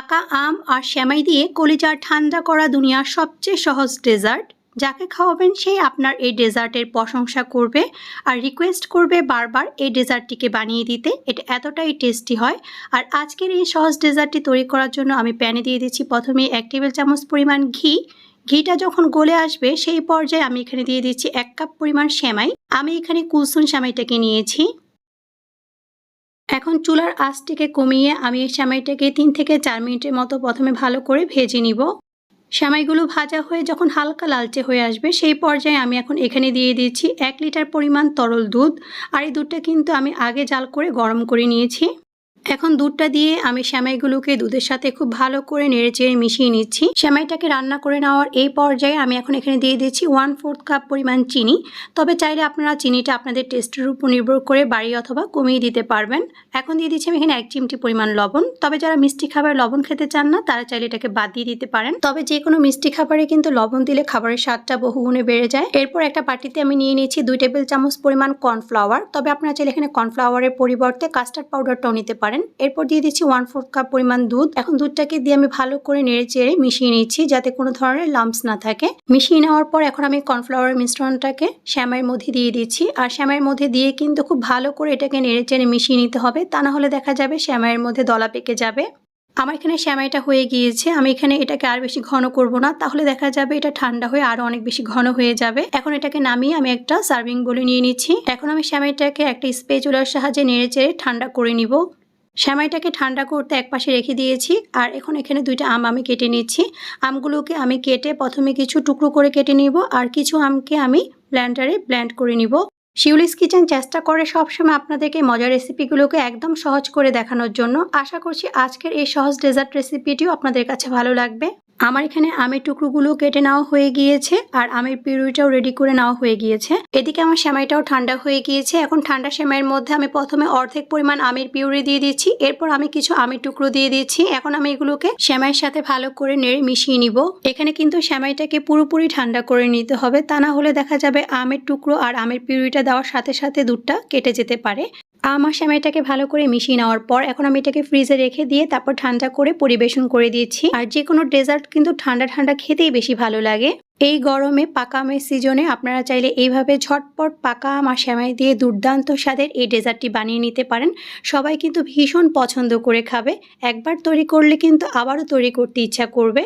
পাকা আম আর সেমাই দিয়ে কলিজা ঠান্ডা করা দুনিয়ার সবচেয়ে সহজ ডেজার্ট। যাকে খাওয়াবেন সেই আপনার এই ডেজার্টের প্রশংসা করবে আর রিকোয়েস্ট করবে বারবার এই ডেজার্টটিকে বানিয়ে দিতে। এটা এতটাই টেস্টি হয়। আর আজকের এই সহজ ডেজার্টটি তৈরি করার জন্য আমি প্যানে দিয়ে দিচ্ছি প্রথমে 1 টেবিল চামচ পরিমাণ ঘি। ঘিটা যখন গলে আসবে সেই পর্যায়ে আমি এখানে দিয়ে দিচ্ছি 1 কাপ পরিমাণ সেমাই। আমি এখানে কুলসুন সেমাইটাকে নিয়েছি। এখন চুলার আঁচটিকে কমিয়ে আমি এই সেমাইটাকে 3 থেকে 4 মিনিটের মতো প্রথমে ভালো করে ভেজে নিব। সেমাইগুলো ভাজা হয়ে যখন হালকা লালচে হয়ে আসবে সেই পর্যায়ে আমি এখন এখানে দিয়ে দিচ্ছি 1 লিটার পরিমাণ তরল দুধ। আর এই দুধটা কিন্তু আমি আগে জাল করে গরম করে নিয়েছি। এখন দুধটা দিয়ে আমি সেমাইগুলোকে দুধের সাথে খুব ভালো করে নেড়েচেড়ে মিশিয়ে নিচ্ছি। সেমাইটাকে রান্না করে নেওয়ার এই পর্যায়ে আমি এখন এখানে দিয়ে দিচ্ছি 1/4 কাপ পরিমাণ চিনি। তবে চাইলে আপনারা চিনিটা আপনাদের টেস্টের উপর নির্ভর করে বাড়িয়ে অথবা কমিয়ে দিতে পারবেন। এখন দিয়ে দিচ্ছি আমি এখানে 1 চিমটি পরিমাণ লবণ। তবে যারা মিষ্টি খাবার লবণ খেতে চান না তারা চাইলে এটাকে বাদ দিয়ে দিতে পারেন। তবে যে কোনো মিষ্টি খাবারে কিন্তু লবণ দিলে খাবারের স্বাদটা বহুগুণে বেড়ে যায়। এরপর একটা বাটিতে আমি নিয়ে নিয়েছি 2 টেবিল চামচ পরিমাণ কর্নফ্লাওয়ার। তবে আপনারা চাইলে এখানে কর্নফ্লাওয়ারের পরিবর্তে কাস্টার্ড পাউডারটাও নিতে পারেন। এরপর দিয়ে দিচ্ছি 1/4 কাপ পরিমাণ দুধ। এখন দুধটাকে দিয়ে আমি ভালো করে নেড়েচেড়ে মিশিয়ে নিচ্ছি যাতে কোনো ধরনের লাম্পস না থাকে। মিশিয়ে নেওয়ার পর এখন আমি কর্নফ্লাওয়ারের মিশ্রণটাকে সেমাইয়ের মধ্যে দিয়ে দিচ্ছি। আর সেমাইয়ের মধ্যে দিয়ে কিন্তু খুব ভালো করে এটাকে নেড়েচেড়ে মিশিয়ে নিতে হবে, তা না হলে দেখা যাবে সেমাইয়ের মধ্যে দলা পেকে যাবে। আমার এখানে সেমাইটা হয়ে গিয়েছে। আমি এখানে এটাকে আর বেশি ঘন করব না, তাহলে দেখা যাবে এটা ঠান্ডা হয়ে আরো অনেক বেশি ঘন হয়ে যাবে। এখন এটাকে নামিয়ে আমি একটা সার্ভিং বলে নিয়ে নিচ্ছি। এখন আমি সেমাইটাকে একটা স্প্যাচুলার সাহায্যে নেড়েচেড়ে ঠান্ডা করে নিব। সেমাইটাকে ঠান্ডা করতে একপাশে রেখে দিয়েছি। আর এখন এখানে 2টা আম আমি কেটে নিচ্ছি। আমগুলোকে আমি কেটে প্রথমে কিছু টুকরো করে কেটে নিব আর কিছু আমকে আমি ব্লেন্ডারে ব্লেন্ড করে নিব। শিউলিস কিচেন চেষ্টা করে সবসময় আপনাদেরকে মজার রেসিপিগুলোকে একদম সহজ করে দেখানোর জন্য। আশা করছি আজকের এই সহজ ডেজার্ট রেসিপিটিও আপনাদের কাছে ভালো লাগবে। আমার এখানে আমের টুকরোগুলো কেটে নেওয়া হয়ে গিয়েছে আর আমের পিউরিটাও রেডি করে নেওয়া হয়ে গিয়েছে। এদিকে আমার সেমাইটাও ঠান্ডা হয়ে গিয়েছে। এখন ঠান্ডা সেমাইয়ের মধ্যে আমি প্রথমে অর্ধেক পরিমাণ আমের পিউরি দিয়ে দিচ্ছি। এরপর আমি কিছু আমের টুকরো দিয়ে দিচ্ছি। এখন আমি এগুলোকে সেমাইয়ের সাথে ভালো করে নেড়ে মিশিয়ে নিব। এখানে কিন্তু সেমাইটাকে পুরোপুরি ঠান্ডা করে নিতে হবে, তা না হলে দেখা যাবে আমের টুকরো আর আমের পিউরিটা দেওয়ার সাথে সাথে দুধটা কেটে যেতে পারে। আমার সেমাইটাকে ভালো করে মিশিয়ে নেওয়ার পর এখন আমি এটাকে ফ্রিজে রেখে দিয়ে তারপর ঠান্ডা করে পরিবেশন করে দিয়েছি। আর যে কোনো ডেজার্ট কিন্তু ঠান্ডা ঠান্ডা খেতেই বেশি ভালো লাগে। এই গরমে পাকা আমের সিজনে আপনারা চাইলে এইভাবে ঝটপট পাকা আম আর সেমাই দিয়ে দুর্দান্ত স্বাদের এই ডেজার্টটি বানিয়ে নিতে পারেন। সবাই কিন্তু ভীষণ পছন্দ করে খাবে। একবার তৈরি করলে কিন্তু আবারও তৈরি করতে ইচ্ছা করবে।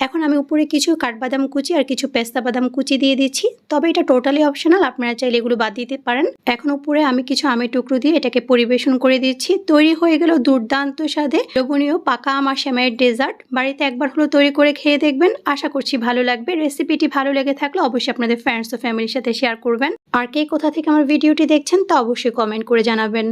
এখন আমি উপরে কিছু কাঠবাদাম কুচি আর কিছু পেস্তা বাদাম কুচি দিয়ে দিচ্ছি। তবে এটা টোটালি অপশনাল, আপনারা চাইলে এগুলো বাদ দিতে পারেন। এখন উপরে আমি কিছু আমের টুকরো দিয়ে এটাকে পরিবেশন করে দিচ্ছি। তৈরি হয়ে গেল দুর্দান্ত স্বাদে লোভনীয় পাকা আম আর সেমাইয়ের ডেজার্ট। বাড়িতে একবার হলো তৈরি করে খেয়ে দেখবেন, আশা করছি ভালো লাগবে। রেসিপিটি ভালো লেগে থাকলে অবশ্যই আপনাদের ফ্রেন্ডস ও ফ্যামিলির সাথে শেয়ার করবেন। আর কে কোথা থেকে আমার ভিডিওটি দেখছেন তা অবশ্যই কমেন্ট করে জানাবেন।